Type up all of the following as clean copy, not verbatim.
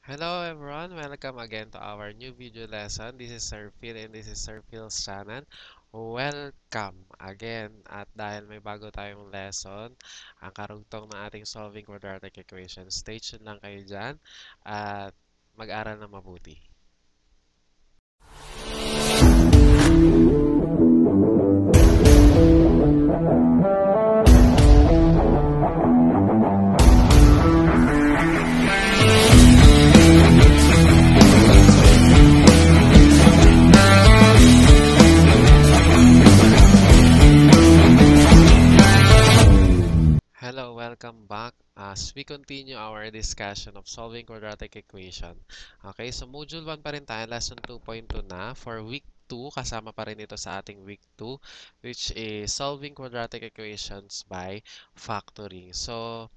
Hello everyone, welcome again to our new video lesson. This is Sir Phil and this is Sir Phil's channel. Welcome again at dahil may bago tayong lesson, ang karugtong ng ating solving quadratic equation. Stay tuned lang kayo dyan at mag-aral na mabuti. Hello, welcome back as we continue our discussion of solving quadratic equation. Okay, so module 1 pa rin tayo, lesson 2.2 na. For week 2, kasama pa rin ito sa ating week 2, which is solving quadratic equations by factoring. So,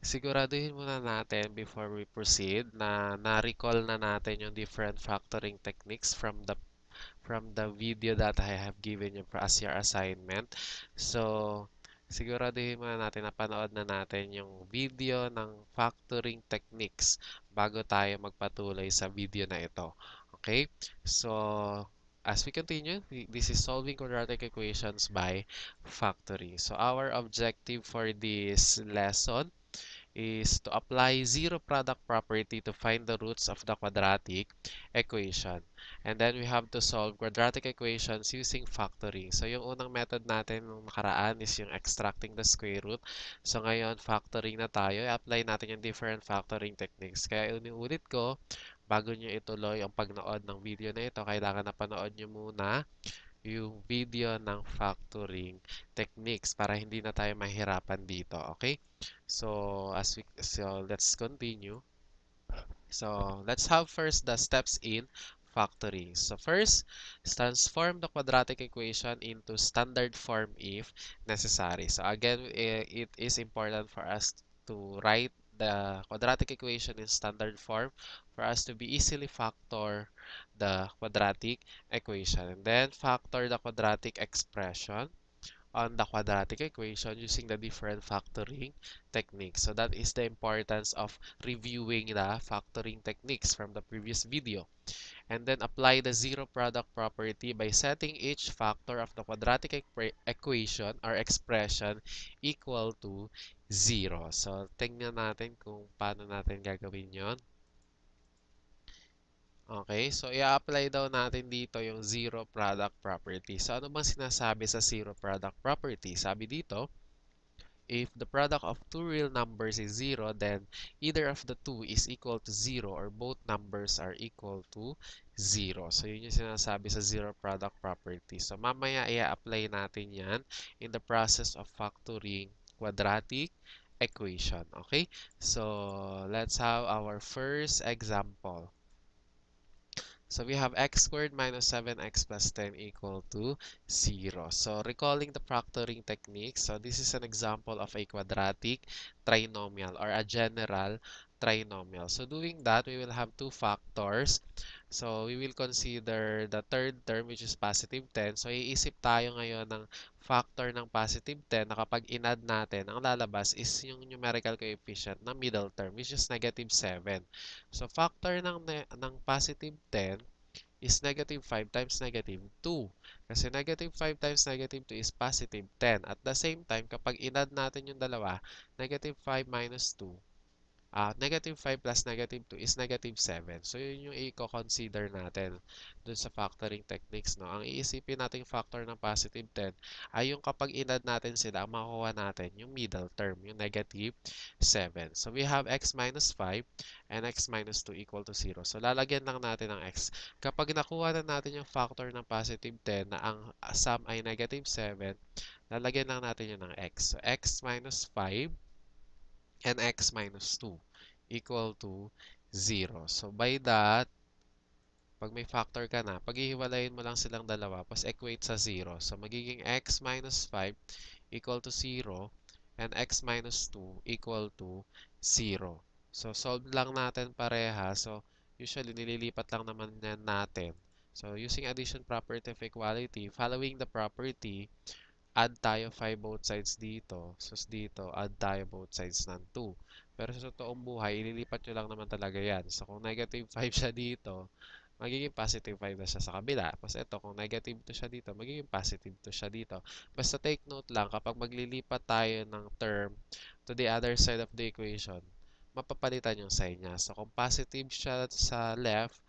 siguraduhin muna natin before we proceed na na-recall na natin yung different factoring techniques from the video that I have given you as your assignment. So, siguraduhin muna natin na panood na natin yung video ng factoring techniques bago tayo magpatuloy sa video na ito. Okay? So, as we continue, this is solving quadratic equations by factoring. So, our objective for this lesson is to apply zero product property to find the roots of the quadratic equation. And then we have to solve quadratic equations using factoring. So yung unang method natin nung nakaraan is yung extracting the square root. So ngayon factoring na tayo, i-apply natin yung different factoring techniques. Kaya ulit ko, bago nyo ituloy ang pagnood ng video na ito, kailangan na panood nyo muna yung video ng factoring techniques para hindi na tayo mahirapan dito, okay? So let's continue. So let's have first the steps in factoring. So first, transform the quadratic equation into standard form if necessary. So again, it is important for us to write the quadratic equation in standard form for us to be easily factor the quadratic equation. And then factor the quadratic expression on the quadratic equation using the different factoring techniques. So that is the importance of reviewing the factoring techniques from the previous video. And then apply the zero product property by setting each factor of the quadratic equation or expression equal to 0. So tingnan natin kung paano natin gagawin yon. Okay, so i-apply daw natin dito yung zero product property. So ano bang sinasabi sa zero product property? Sabi dito, if the product of two real numbers is 0, then either of the two is equal to 0 or both numbers are equal to 0. So yun yung sinasabi sa zero product property. So mamaya i-apply natin yan in the process of factoring quadratic equation. Okay, so let's have our first example. So we have x squared minus 7x plus 10 equal to 0. So recalling the factoring technique, so this is an example of a quadratic trinomial or a general trinomial. So doing that, we will have two factors. So we will consider the third term which is positive 10. So iisip tayo ngayon ng factor ng positive 10 na kapag in-add natin, ang lalabas is yung numerical coefficient ng middle term which is negative 7. So factor ng positive 10 is negative 5 times negative 2. Kasi negative 5 times negative 2 is positive 10. At the same time, kapag in-add natin yung dalawa, negative 5 minus 2, negative 5 plus negative 2 is negative 7. So, yun yung i-consider natin dun sa factoring techniques. No? Ang iisipin natin factor ng positive 10 ay yung kapag in-add natin sila, ang makukuha natin yung middle term, yung negative 7. So, we have x minus 5 and x minus 2 equal to 0. So, lalagyan lang natin ng x. Kapag nakuha na natin yung factor ng positive 10 na ang sum ay negative 7, lalagyan lang natin yun ng x. So, x minus 5 and x minus 2 equal to 0. So, by that, pag may factor ka na, paghihiwalayin mo lang silang dalawa, pas equate sa 0. So, magiging x minus 5 equal to 0 and x minus 2 equal to 0. So, solve lang natin pareha. So, usually, nililipat lang naman yan natin. So, using addition property of equality, following the property, add tayo 5 both sides dito. So, dito, add tayo both sides ng 2. Pero sa totoong buhay, ililipat nyo lang naman talaga yan. So, kung negative 5 siya dito, magiging positive 5 na siya sa kabila. Tapos ito, kung negative 2 siya dito, magiging positive 2 siya dito. Basta take note lang, kapag maglilipat tayo ng term to the other side of the equation, mapapalitan yung sign niya. So, kung positive siya sa left,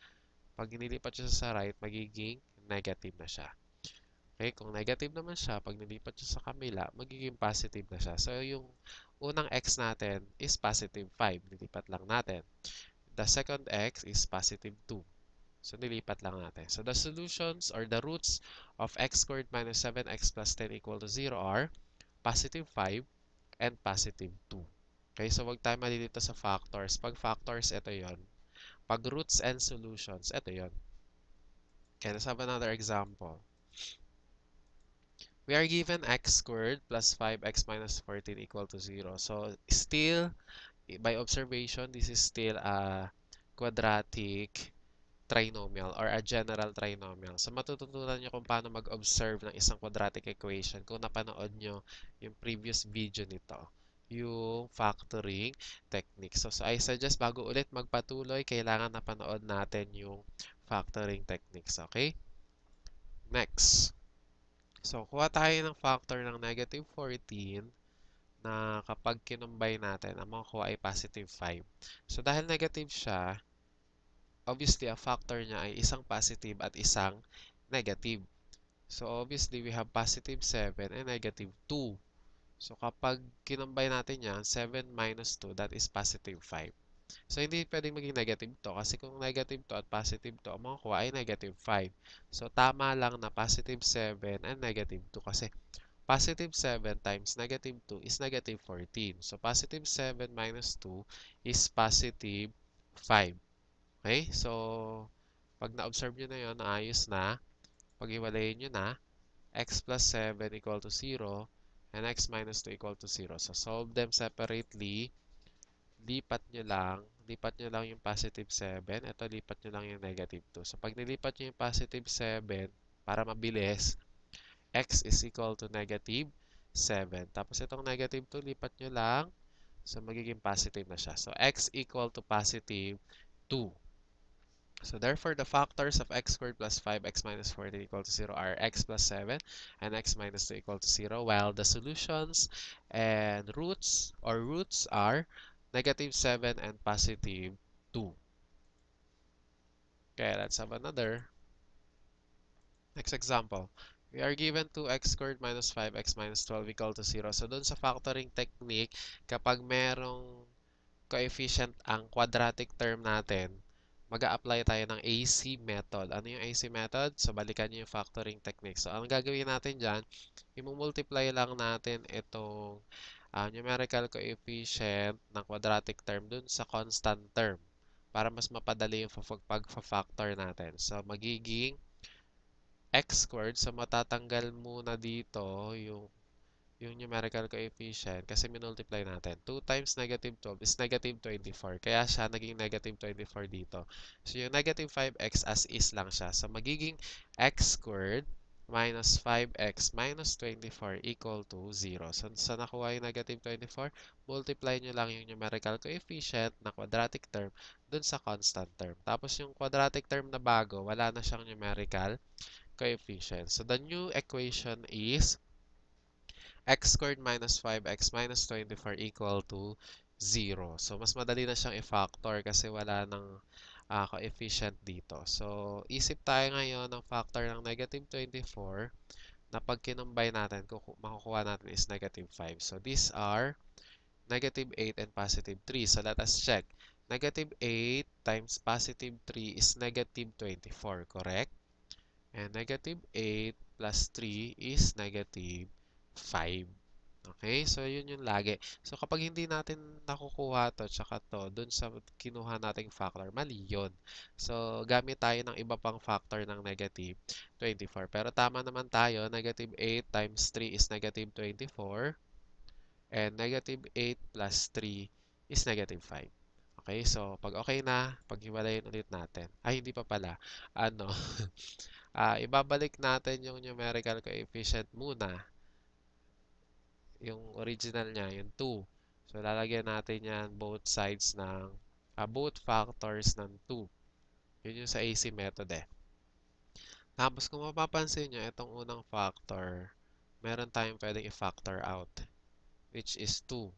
pag nilipat siya sa right, magiging negative na siya. Okay, kung negative naman siya, pag nilipat siya sa kabila, magiging positive na siya. So, yung unang x natin is positive 5. Nilipat lang natin. The second x is positive 2. So, nilipat lang natin. So, the solutions or the roots of x squared minus 7x plus 10 equal to 0 are positive 5 and positive 2. Okay, so wag tayo malilito sa factors. Pag factors, ito yon. Pag roots and solutions, ito yon. Okay, let's have another example. We are given x squared plus 5x minus 14 equal to 0. So, still, by observation, this is still a quadratic trinomial or a general trinomial. So, matututunan nyo kung paano mag-observe ng isang quadratic equation kung napanood nyo yung previous video nito, yung factoring technique. So, I suggest bago ulit magpatuloy, kailangan napanood natin yung factoring techniques. Okay? Next. So, kuha tayo ng factor ng negative 14 na kapag kinumbay natin, ang makukuha ay positive 5. So, dahil negative siya, obviously, ang factor niya ay isang positive at isang negative. So, obviously, we have positive 7 and negative 2. So, kapag kinumbay natin yan, 7 minus 2, that is positive 5. So, hindi pwedeng maging negative to kasi kung negative to at positive to, ang makukuha ay negative 5. So, tama lang na positive 7 and negative 2 kasi positive 7 times negative 2 is negative 14. So, positive 7 minus 2 is positive 5. Okay? So, pag na-observe nyo na yun, ayos na. Pag-iwalayin nyo na, x plus 7 equal to 0 and x minus 2 equal to 0. So, solve them separately. Lipat nyo lang yung positive 7. Ito, lipat nyo lang yung negative 2. So, pag nilipat nyo yung positive 7, para mabilis, x is equal to negative 7. Tapos itong negative 2, lipat nyo lang. So, magiging positive na siya. So, x equal to positive 2. So, therefore, the factors of x squared plus 5x minus 14 equal to 0 are x plus 7 and x minus 2 equal to 0, while the solutions and roots are negative 7 and positive 2. Okay, let's have another. Next example. We are given 2x squared minus 5x minus 12 equal to 0. So, dun sa factoring technique, kapag merong coefficient ang quadratic term natin, mag-a-apply tayo ng AC method. Ano yung AC method? So, balikan nyo yung factoring technique. So, ang gagawin natin dyan, i-multiply lang natin itong numerical coefficient ng quadratic term dun sa constant term para mas mapadali yung pag-factor natin. So, magiging x squared. So, matatanggal muna dito yung numerical coefficient kasi minultiply natin. 2 times negative 12 is negative 24. Kaya siya naging negative 24 dito. So, yung negative 5x as is lang siya. So, magiging x squared minus 5x minus 24 equal to 0. So, sa nakuha yung negative 24, multiply nyo lang yung numerical coefficient na quadratic term dun sa constant term. Tapos, yung quadratic term na bago, wala na siyang numerical coefficient. So, the new equation is x squared minus 5x minus 24 equal to 0. So, mas madali na siyang i-factor kasi wala ng coefficient dito. So, isip tayo ngayon ng factor ng negative 24 na pag kinumbay natin, makukuha natin is negative 5. So, these are negative 8 and positive 3. So, let us check. Negative 8 times positive 3 is negative 24, correct? And negative 8 plus 3 is negative 5. Okay? So, yun yung lagi. So, kapag hindi natin nakukuha to, tsaka to, dun sa kinuha nating factor, mali yun. So, gamit tayo ng iba pang factor ng negative 24. Pero tama naman tayo, negative 8 times 3 is negative 24. And negative 8 plus 3 is negative 5. Okay? So, pag okay na, paghiwalayin ulit natin. Ay, hindi pa pala. Ano? Ibabalik natin yung numerical coefficient muna. Yung original niya, yung 2. So, lalagyan natin yan both sides ng, both factors ng 2. Yun yung sa AC method eh. Tapos, kung mapapansin nyo, itong unang factor, meron tayong pwedeng i-factor out, which is 2.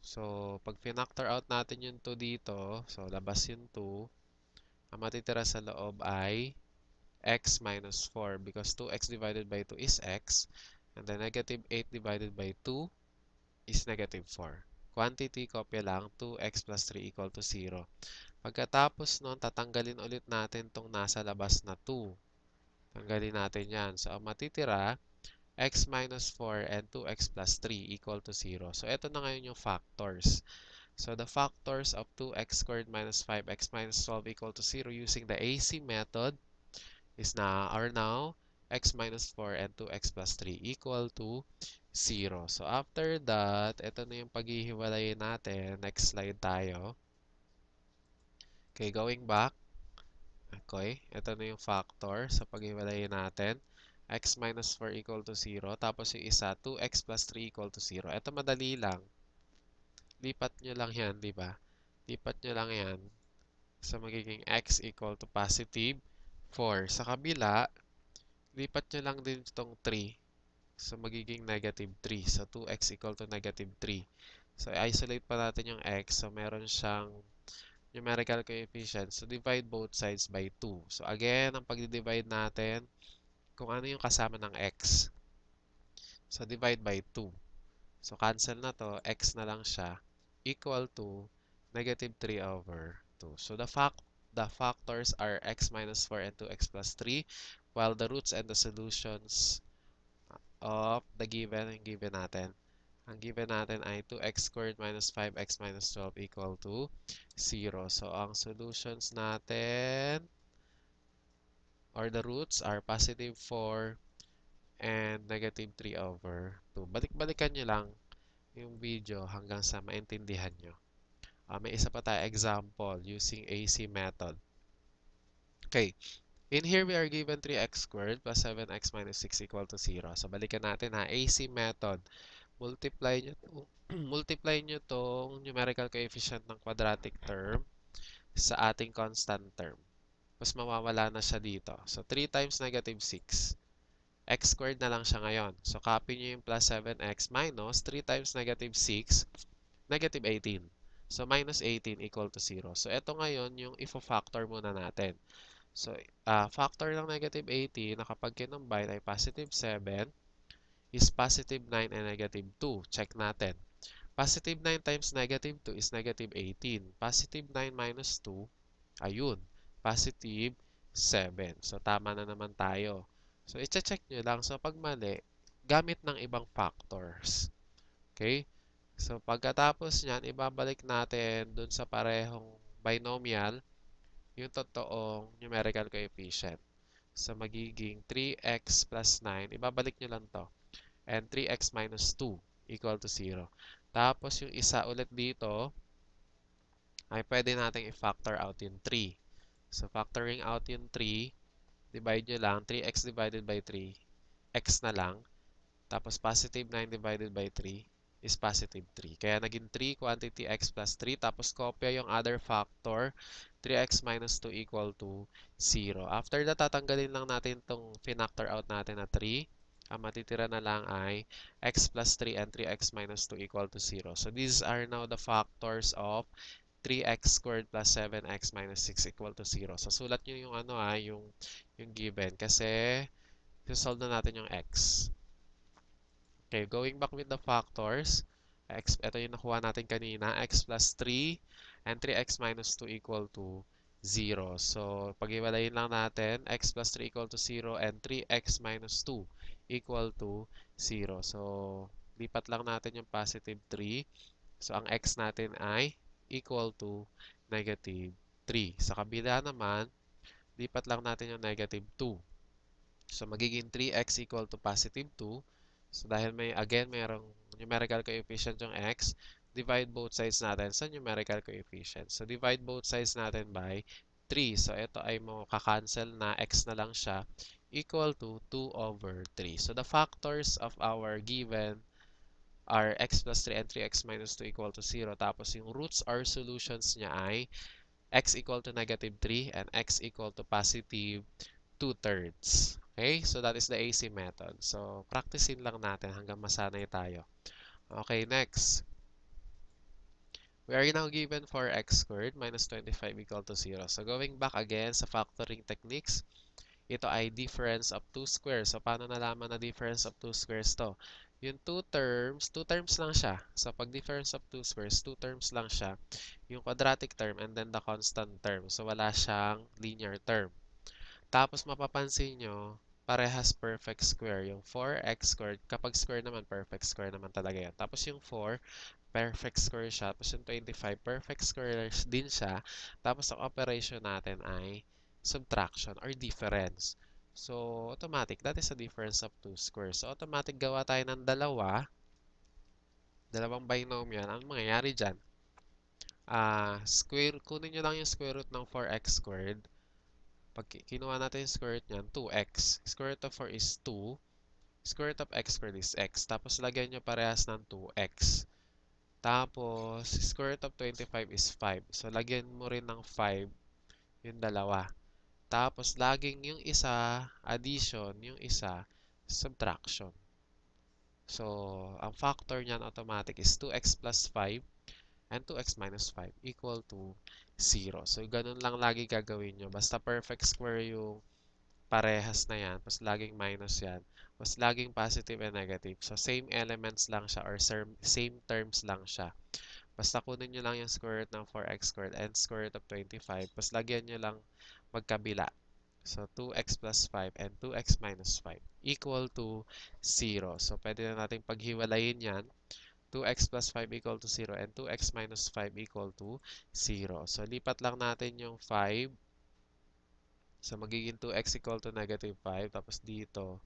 So, pag finactor out natin yung 2 dito, so labas yung 2, ang matitira sa loob ay x minus 4 because 2x divided by 2 is x, and then negative 8 divided by 2 is negative 4. Quantity, kopya lang, 2x plus 3 equal to 0. Pagkatapos nun, tatanggalin ulit natin tong nasa labas na 2. Tanggalin natin yan. So, ang matitira, x minus 4 and 2x plus 3 equal to 0. So, ito na ngayon yung factors. So, the factors of 2x squared minus 5x minus 12 equal to 0 using the AC method are now x minus 4 and 2x plus 3 equal to 0. So, after that, ito na yung paghihiwalayin natin. Next slide tayo. Okay, going back. Okay, ito na yung factor sa paghiwalayin natin. X minus 4 equal to 0. Tapos yung isa, 2x plus 3 equal to 0. Ito madali lang. Lipat nyo lang yan, di ba? Lipat nyo lang yan. So, magiging x equal to positive 4. Sa kabila, lipat nyo lang din itong 3. So, magiging negative 3. So, 2x equal to negative 3. So, isolate pa natin yung x. So, meron siyang numerical coefficient. So, divide both sides by 2. So, again, ang pag-divide natin, kung ano yung kasama ng x. So, divide by 2. So, cancel na to. X na lang siya. Equal to negative 3 over 2. So, the factors are x minus 4 and 2x plus 3, while the roots and the solutions of the given natin. Ang given natin ay 2x squared minus 5x minus 12 equal to 0. So, ang solutions natin or the roots are positive 4 and negative 3 over 2. Balik-balikan nyo lang yung video hanggang sa maintindihan nyo. May isa pa tayo example using AC method. Okay, in here we are given 3x squared plus 7x minus 6 equal to 0. So, balikan natin ha, AC method. Multiply nyo to, multiply nyo tong numerical coefficient ng quadratic term sa ating constant term. Mas mawawala na siya dito. So, 3 times negative 6. X squared na lang siya ngayon. So, copy nyo yung plus 7x minus 3 times negative 6, negative 18. So, minus 18 equal to 0. So, ito ngayon yung ifo-factor muna natin. So, factor ng negative 18 na kapag kinumbine ay positive 7 is positive 9 and negative 2. Check natin. Positive 9 times negative 2 is negative 18. Positive 9 minus 2, ayun, positive 7. So, tama na naman tayo. So, i-check nyo lang. So, pag mali, gamit ng ibang factors. Okay? So, pagkatapos nyan, ibabalik natin dun sa parehong binomial yung totoong numerical coefficient. So, magiging 3x plus 9. Ibabalik nyo lang to. And 3x minus 2 equal to 0. Tapos, yung isa ulit dito, ay pwede natin i-factor out yung 3. So, factoring out yung 3, divide nyo lang. 3x divided by 3, x na lang. Tapos, positive 9 divided by 3 is positive 3. Kaya, naging 3 quantity x plus 3. Tapos, kopya yung other factor. 3x minus 2 equal to 0. After that, tatanggalin lang natin itong finactor out natin na 3. Ang matitira na lang ay x plus 3 and 3x minus 2 equal to 0. So, these are now the factors of 3x squared plus 7x minus 6 equal to 0. So, sulat nyo yung yung given kasi solve na natin yung x. Okay, going back with the factors, ito yung nakuha natin kanina, x plus 3 and 3x minus 2 equal to 0. So, pag-iwalayin lang natin, x plus 3 equal to 0 and 3x minus 2 equal to 0. So, lipat lang natin yung positive 3. So, ang x natin ay equal to negative 3. Sa kabila naman, lipat lang natin yung negative 2. So, magiging 3x equal to positive 2. So, dahil mayroong numerical coefficient yung x, divide both sides natin sa numerical coefficient. So, divide both sides natin by 3. So, ito ay makakancel na x na lang siya equal to 2 over 3. So, the factors of our given are x plus 3 and 3x minus 2 equal to 0. Tapos yung roots or solutions niya ay x equal to negative 3 and x equal to positive 2/3. Okay, so that is the AC method. So, practicein lang natin hanggang masanay tayo. Okay, next. We are now given for x squared minus 25 equal to 0. So, going back again sa factoring techniques, ito ay difference of two squares. So, paano nalaman na difference of two squares to? Yung two terms lang siya. So, pag difference of two squares, two terms lang siya. Yung quadratic term and then the constant term. So, wala siyang linear term. Tapos, mapapansin nyo, parehas perfect square. Yung 4x squared, kapag square naman, perfect square naman talaga yan. Tapos, yung 4, perfect square siya. Tapos yung 25, perfect square din siya. Tapos ang operation natin ay subtraction or difference. So, automatic. That is a difference of two squares. So, automatic gawa tayo ng dalawang binomial. Ano mangyayari dyan? Kunin nyo lang yung square root ng 4x squared. Pag kinuha natin yung square root niyan, 2x. Square root of 4 is 2. Square root of x squared is x. Tapos lagyan nyo parehas ng 2x. Tapos, square root of 25 is 5. So, lagyan mo rin ng 5 yung dalawa. Tapos, laging yung isa, addition, yung isa, subtraction. So, ang factor niyan automatic is 2x plus 5 and 2x minus 5 equal to 0. So, ganun lang lagi gagawin nyo. Basta perfect square yung parehas na yan. Tapos, laging minus yan. Tapos, laging positive and negative. So, same elements lang siya or same terms lang siya. Basta kunin nyo lang yung square root ng 4x squared and square root of 25. Tapos lagyan nyo lang magkabila. So, 2x plus 5 and 2x minus 5 equal to 0. So, pwede na natin paghiwalayin yan. 2x plus 5 equal to 0 and 2x minus 5 equal to 0. So, lipat lang natin yung 5. So, magiging 2x equal to negative 5. Tapos dito,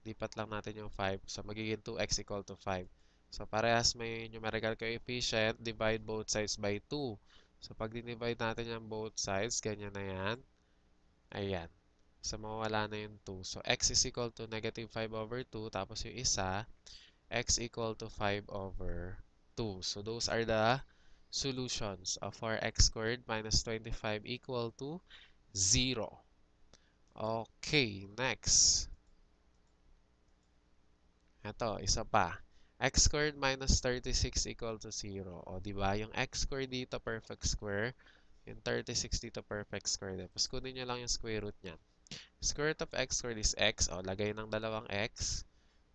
lipat lang natin yung 5. So, magiging 2x equal to 5. So, parehas may numerical coefficient, divide both sides by 2. So, pag dinivide natin yung both sides, ganyan na yan. Ayan. So, mawawala na yung 2. So, x is equal to negative 5 over 2. Tapos yung isa, x equal to 5 over 2. So, those are the solutions of 4x squared minus 25 equal to 0. Okay, next. Ito, isa pa. X squared minus 36 equal to 0. O, di ba? Yung x squared dito, perfect square. Yung 36 dito, perfect square. Tapos, kunin nyo lang yung square root niyan. Square root of x squared is x. O, lagay ng dalawang x.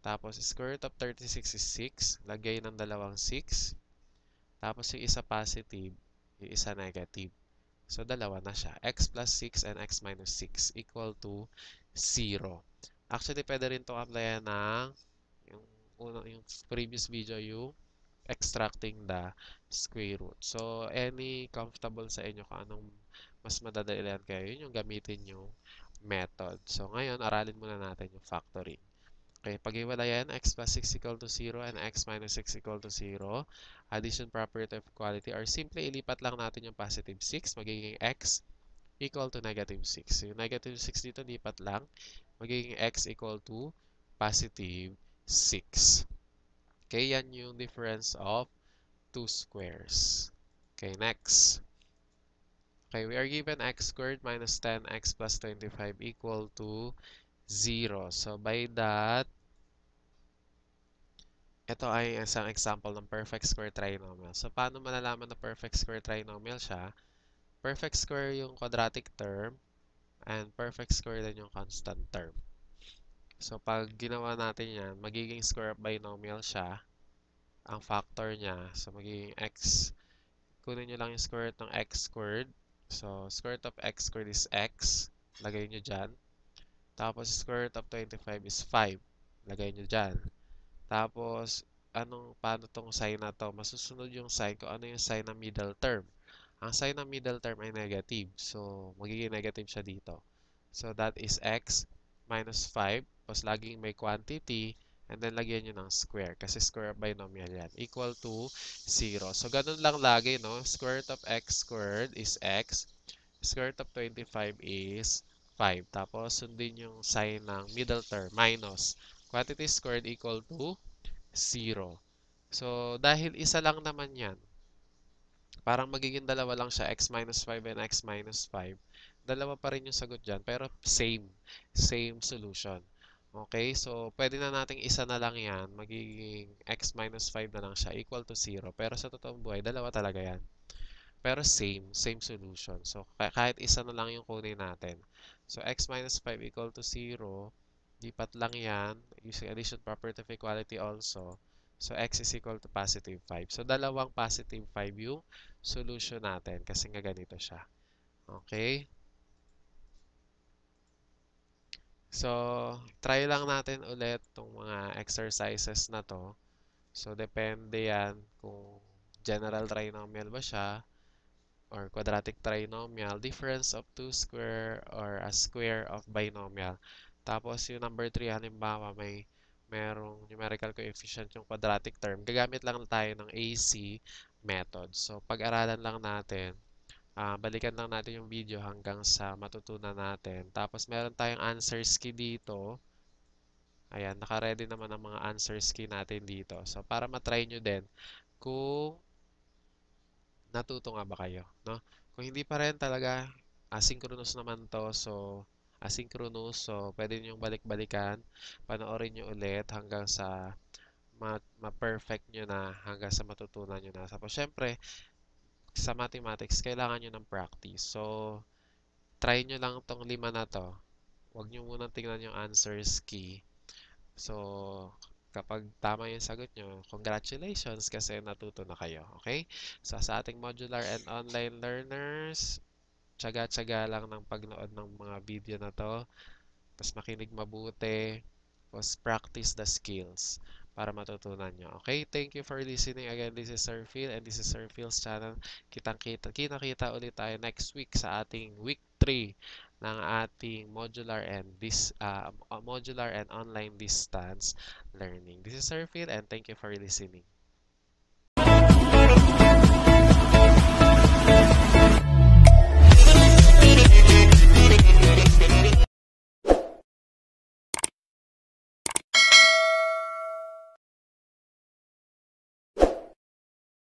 Tapos, square root of 36 is 6. Lagay ng dalawang 6. Tapos, yung isa positive, yung isa negative. So, dalawa na siya. X plus 6 and x minus 6 equal to 0. Actually, pwede rin itong applyan ng yung previous video, yung extracting the square root. So, any comfortable sa inyo kung anong mas madadalian kayo, yun yung gamitin yung method. So, ngayon, aralin muna natin yung factoring. Okay, pag-iwalayan, x plus 6 equal to 0 and x minus 6 equal to 0. Addition property of equality or simply ilipat lang natin yung positive 6, magiging x equal to negative 6. Yung negative 6 dito, lipat lang, magiging x equal to positive 6. Okay, yan yung difference of two squares. Okay, next. Okay, we are given x squared minus 10x plus 25 equal to 0. So, by that, ito ay isang example ng perfect square trinomial. So, paano malalaman na perfect square trinomial siya? Perfect square yung quadratic term and perfect square din yung constant term. So, pag ginawa natin yan, magiging square of binomial siya. Ang factor niya, so magiging x. Kunin nyo lang yung square root ng x squared. So, square root of x squared is x. Lagay nyo dyan. Tapos, square root of 25 is 5. Lagay nyo dyan. Tapos, paano tong sign na to? Masusunod yung sign kung ano yung sign ng middle term. Ang sign ng middle term ay negative. So, magiging negative siya dito. So, that is x minus 5. Tapos, laging may quantity. And then, lagyan nyo ng square. Kasi square of binomial yan. Equal to 0. So, ganun lang lagi, no? Square root of x squared is x. Square root of 25 is 5. Tapos, sundin yung sign ng middle term. Minus. Quantity squared equal to 0. So, dahil isa lang naman yan, parang magiging dalawa lang siya, x minus 5 and x minus 5. Dalawa pa rin yung sagot dyan, pero same. Same solution. Okay, so pwede na nating isa na lang yan, magiging x minus 5 na lang siya, equal to 0. Pero sa totoong buhay, dalawa talaga yan. Pero same solution. So, kahit isa na lang yung kunin natin. So, x minus 5 equal to 0. Lipat lang yan. Using addition property of equality also. So, x is equal to positive 5. So, dalawang positive 5 yung solution natin. Kasi nga ganito siya. Okay? So, try lang natin ulit itong mga exercises na to. So, depende yan kung general trinomial ba siya or quadratic trinomial, difference of two square or a square of binomial. Tapos yung number 3, halimbawa merong numerical coefficient yung quadratic term, gagamit lang tayo ng AC method. So pag-aralan lang natin, balikan lang natin yung video hanggang sa matutunan natin. Tapos meron tayong answers key dito. Ayan, naka-ready naman ang mga answers key natin dito. So para matry nyo din kung natuto nga ba kayo, no? Kung hindi pa rin talaga, asynchronous naman to. So, asynchronous. So, pwede nyo balik-balikan. Panoorin nyo ulit hanggang sa ma-perfect nyo na, hanggang sa matutunan nyo na. Tapos, syempre, sa mathematics, kailangan nyo ng practice. So, try nyo lang tong 5 na to. Huwag nyo munang tingnan yung answers key. So, kapag tama yung sagot nyo, congratulations kasi natuto na kayo. Okay? So, sa ating modular and online learners, tsaga-tsaga lang ng pagnood ng mga video na to. Tapos makinig mabuti. Tapos practice the skills para matutunan nyo. Okay? Thank you for listening. Again, this is Sir Phil and this is Sir Phil's channel. Kita ulit tayo next week sa ating week 3 ng ating modular and online distance learning. This is Sir Phil and thank you for listening.